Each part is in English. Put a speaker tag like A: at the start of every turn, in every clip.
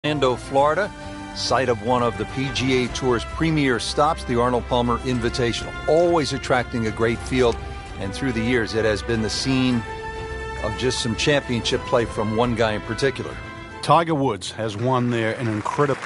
A: Orlando, Florida, site of one of the PGA Tour's premier stops, the Arnold Palmer Invitational. Always attracting a great field, and through the years it has been the scene of just some championship play from one guy in particular.
B: Tiger Woods has won there an incredible...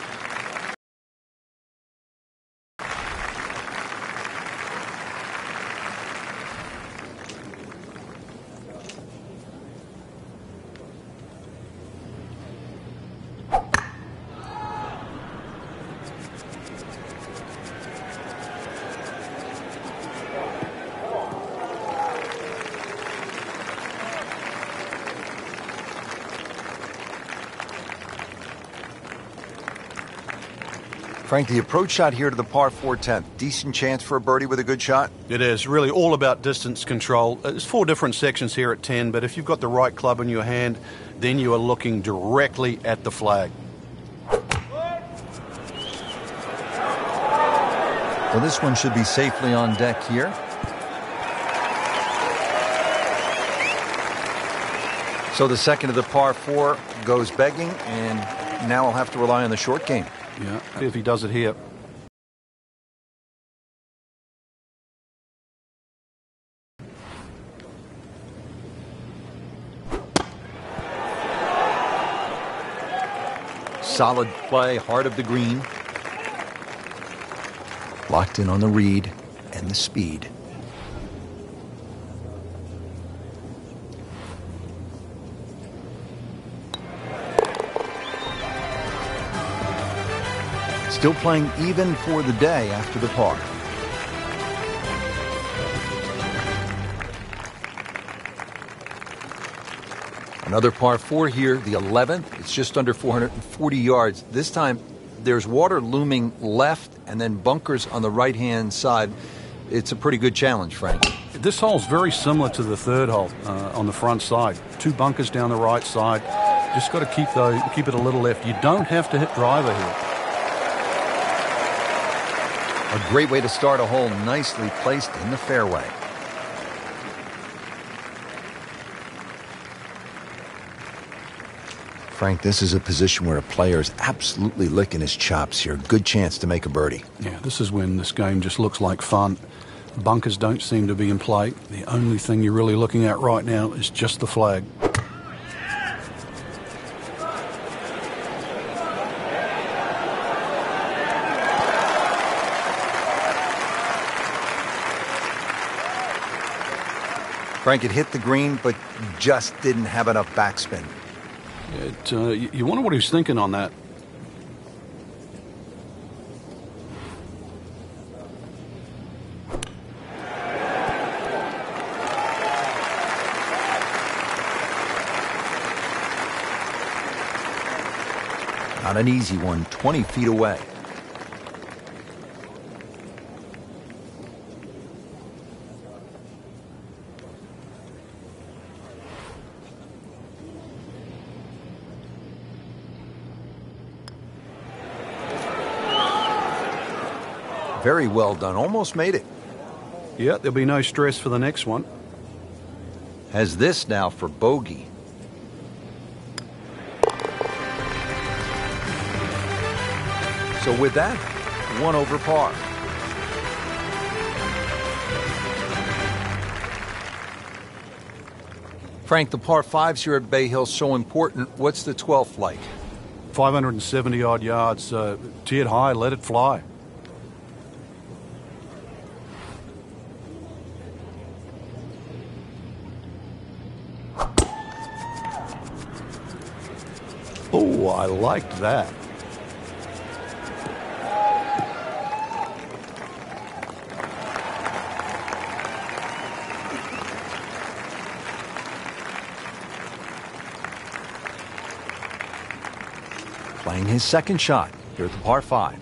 A: Frank, the approach shot here to the par 4 10th. Decent chance for a birdie with a good shot?
B: It is really all about distance control. There's 4 different sections here at 10, but if you've got the right club in your hand, then you are looking directly at the flag.
A: Well, this one should be safely on deck here. So the second of the par 4 goes begging, and now I'll have to rely on the short game.
B: Yeah, if he does it here.
A: Solid play, heart of the green. Locked in on the read and the speed. Still playing even for the day after the par. Another par 4 here, the 11th. It's just under 440 yards. This time, there's water looming left and then bunkers on the right-hand side. It's a pretty good challenge, Frank.
B: This hole's very similar to the third hole on the front side. 2 bunkers down the right side. Just got to keep it a little left. You don't have to hit driver here.
A: A great way to start a hole, nicely placed in the fairway. Frank, this is a position where a player is absolutely licking his chops here. Good chance to make a birdie.
B: Yeah, this is when this game just looks like fun. Bunkers don't seem to be in play. The only thing you're really looking at right now is just the flag.
A: Frank, it hit the green, but just didn't have enough backspin.
B: You wonder what he was thinking on that.
A: Not an easy one, 20 feet away. Very well done. Almost made it.
B: Yeah, there'll be no stress for the next one.
A: Has this now for bogey. So with that, 1 over par. Frank, the par 5s here at Bay Hill so important. What's the 12th like?
B: 570 odd yards, tiered high, let it fly. Oh, I liked that.
A: Playing his second shot here at the par 5.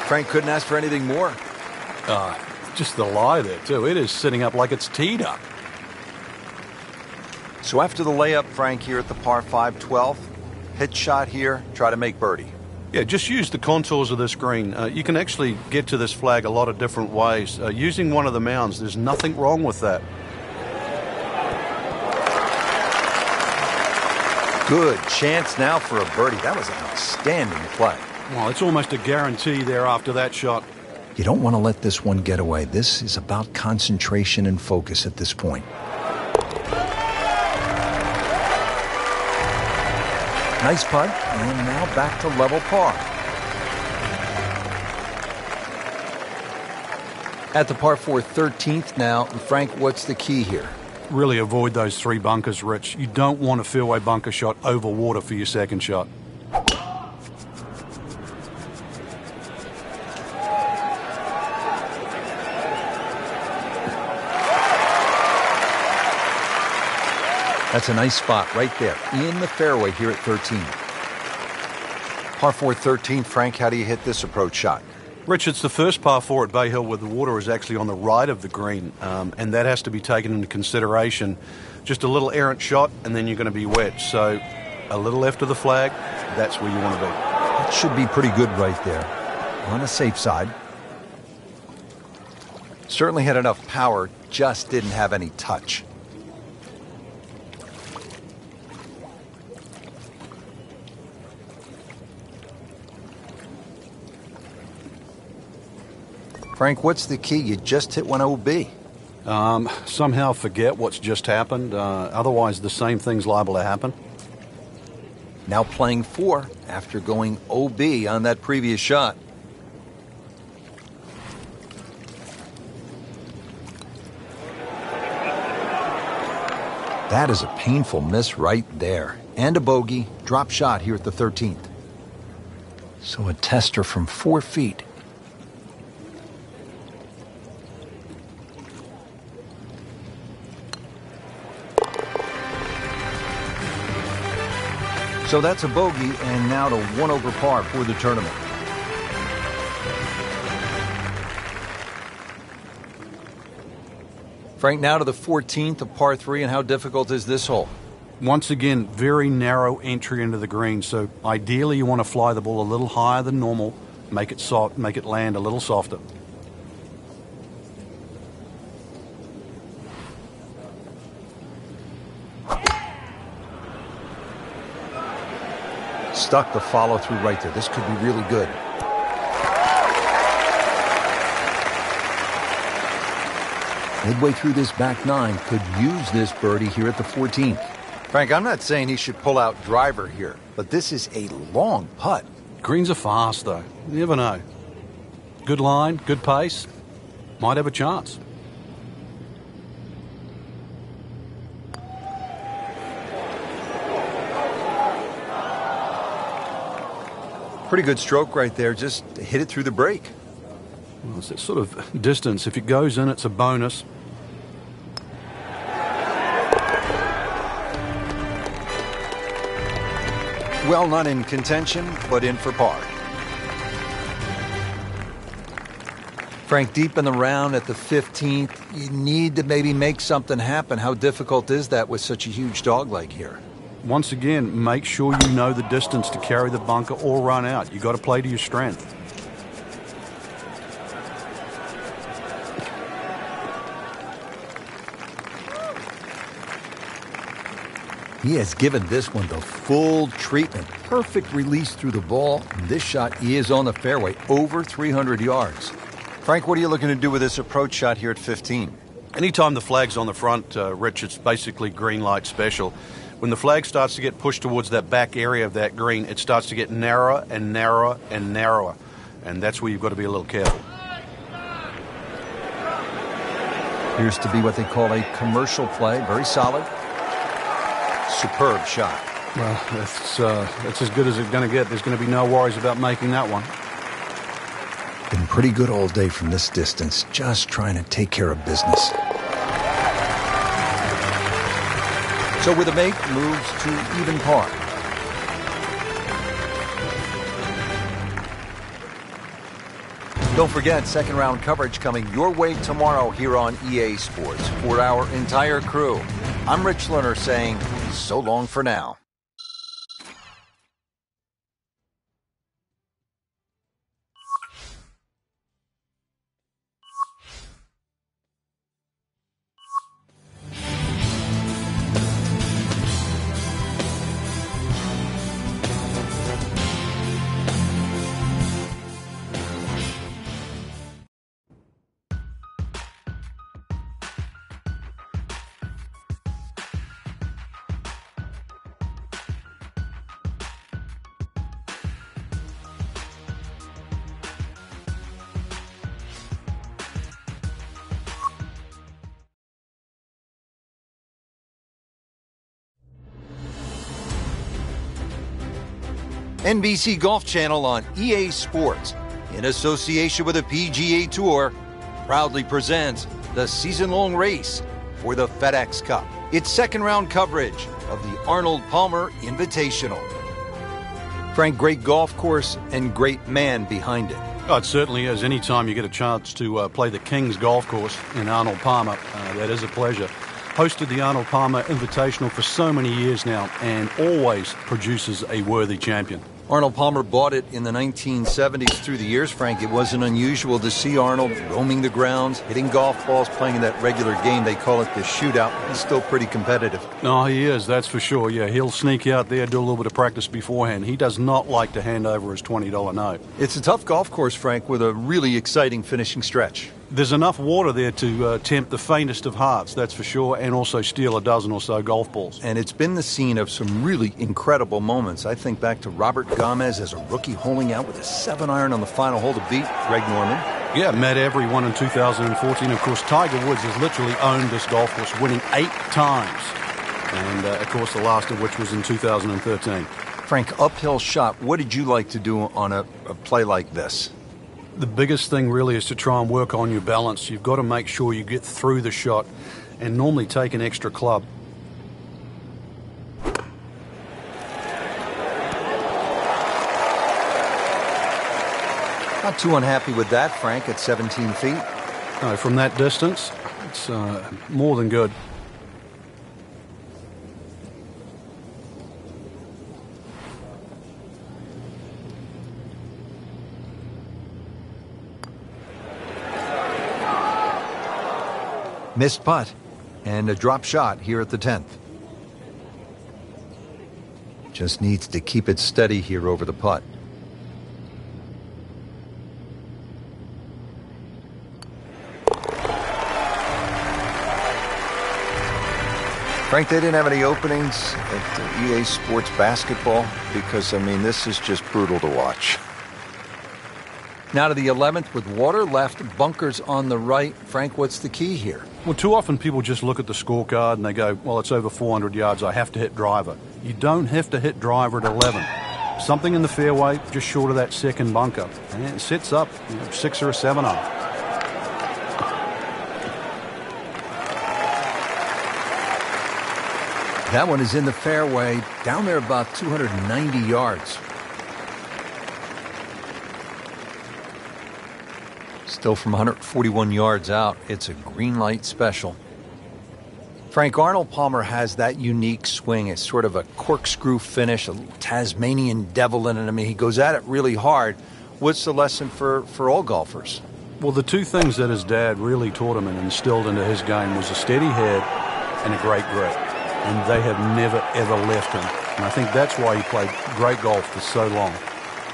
A: Frank couldn't ask for anything more.
B: Just the lie there, too. It is sitting up like it's teed up.
A: So after the layup, Frank, here at the par 5 12th, hit shot here, try to make birdie.
B: Yeah, just use the contours of this green. You can actually get to this flag a lot of different ways. Using one of the mounds, there's nothing wrong with that.
A: Good chance now for a birdie. That was an outstanding play.
B: Well, it's almost a guarantee there after that shot.
A: You don't want to let this one get away. This is about concentration and focus at this point. Nice putt, and now back to level par. At the par 4 13th now, Frank, what's the key here?
B: Really avoid those 3 bunkers, Rich. You don't want a fairway bunker shot over water for your second shot.
A: That's a nice spot right there in the fairway here at 13. Par 4 13, Frank, how do you hit this approach shot?
B: Rich, it's the first par 4 at Bay Hill where the water is actually on the right of the green, and that has to be taken into consideration. Just a little errant shot, and then you're going to be wet. So a little left of the flag, that's where you want to be.
A: That should be pretty good right there. On the safe side. Certainly had enough power, just didn't have any touch. Frank, what's the key? You just hit one OB.
B: Somehow forget what's just happened. Otherwise, the same thing's liable to happen.
A: Now playing 4 after going OB on that previous shot. That is a painful miss right there. And a bogey, drop shot here at the 13th. So a tester from 4 feet. So that's a bogey, and now to 1 over par for the tournament. Frank, now to the 14th of par 3, and how difficult is this hole?
B: Once again, very narrow entry into the green, so ideally you want to fly the ball a little higher than normal, make it soft, make it land a little softer.
A: Stuck the follow through right there. This could be really good. Midway through this back 9, could use this birdie here at the 14th. Frank, I'm not saying he should pull out driver here, but this is a long putt.
B: Greens are fast, though. You never know. Good line, good pace. Might have a chance.
A: Pretty good stroke right there. Just hit it through the break.
B: Well, it's that sort of distance. If it goes in, it's a bonus.
A: Well, not in contention, but in for par. Frank, deep in the round at the 15th, you need to maybe make something happen. How difficult is that with such a huge dog leg here?
B: Once again, make sure you know the distance to carry the bunker or run out. You've got to play to your strength.
A: He has given this one the full treatment. Perfect release through the ball. And this shot is on the fairway, over 300 yards. Frank, what are you looking to do with this approach shot here at 15?
B: Anytime the flag's on the front, Rich, it's basically green light special. When the flag starts to get pushed towards that back area of that green, it starts to get narrower and narrower and narrower. And that's where you've got to be a little careful.
A: Appears to be what they call a commercial play. Very solid. Superb shot.
B: Well, that's as good as it's going to get. There's going to be no worries about making that one.
A: Been pretty good all day from this distance, just trying to take care of business. So with a make, moves to even par. Don't forget, second round coverage coming your way tomorrow here on EA Sports. For our entire crew, I'm Rich Lerner saying so long for now. NBC Golf Channel on EA Sports, in association with the PGA Tour, proudly presents the season-long race for the FedEx Cup. Its second-round coverage of the Arnold Palmer Invitational. Frank, great golf course and great man behind it.
B: Oh, it certainly is. Anytime you get a chance to play the King's Golf Course in Arnold Palmer, that is a pleasure. Hosted the Arnold Palmer Invitational for so many years now and always produces a worthy champion.
A: Arnold Palmer bought it in the 1970s. Through the years, Frank, it wasn't unusual to see Arnold roaming the grounds, hitting golf balls, playing in that regular game. They call it the shootout. He's still pretty competitive.
B: No, he is, that's for sure. Yeah, he'll sneak out there, do a little bit of practice beforehand. He does not like to hand over his $20 note.
A: It's a tough golf course, Frank, with a really exciting finishing stretch.
B: There's enough water there to tempt the faintest of hearts, that's for sure, and also steal a dozen or so golf balls.
A: And it's been the scene of some really incredible moments. I think back to Robert Gomez as a rookie holing out with a 7-iron on the final hole to beat Greg Norman.
B: Yeah, Matt Every won in 2014. Of course, Tiger Woods has literally owned this golf course, winning 8 times. And, of course, the last of which was in 2013.
A: Frank, uphill shot, what did you like to do on a play like this?
B: The biggest thing really is to try and work on your balance. You've got to make sure you get through the shot and normally take an extra club.
A: Not too unhappy with that, Frank, at 17 feet.
B: No, from that distance, it's more than good.
A: Missed putt and a drop shot here at the 10th. Just needs to keep it steady here over the putt. Frank, they didn't have any openings at EA Sports Basketball because, I mean, this is just brutal to watch. Now to the 11th with water left, bunkers on the right. Frank, what's the key here?
B: Well, too often people just look at the scorecard and they go, well, it's over 400 yards, I have to hit driver. You don't have to hit driver at 11. Something in the fairway, just short of that second bunker. And it sits up, 6 or a 7 up.
A: That one is in the fairway, down there about 290 yards. Still from 141 yards out, it's a green light special. Frank, Arnold Palmer has that unique swing. It's sort of a corkscrew finish, a little Tasmanian devil in it. I mean, he goes at it really hard. What's the lesson for all golfers?
B: Well, the two things that his dad really taught him and instilled into his game was a steady head and a great grip. And they have never, ever left him. And I think that's why he played great golf for so long.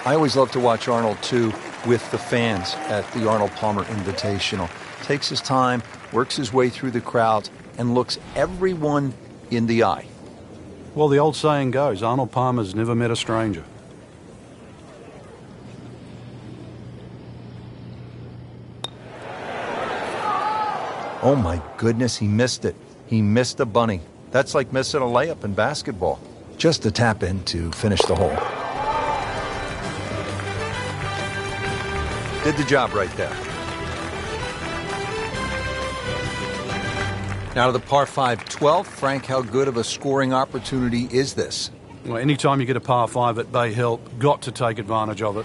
A: I always love to watch Arnold, too, with the fans at the Arnold Palmer Invitational. Takes his time, works his way through the crowd, and looks everyone in the eye.
B: Well, the old saying goes, Arnold Palmer's never met a stranger.
A: Oh, my goodness, he missed it. He missed a bunny. That's like missing a layup in basketball. Just a tap in to finish the hole. Did the job right there. Now to the par 5 12th. Frank, how good of a scoring opportunity is this?
B: Well, anytime you get a par 5 at Bay Hill, got to take advantage of it.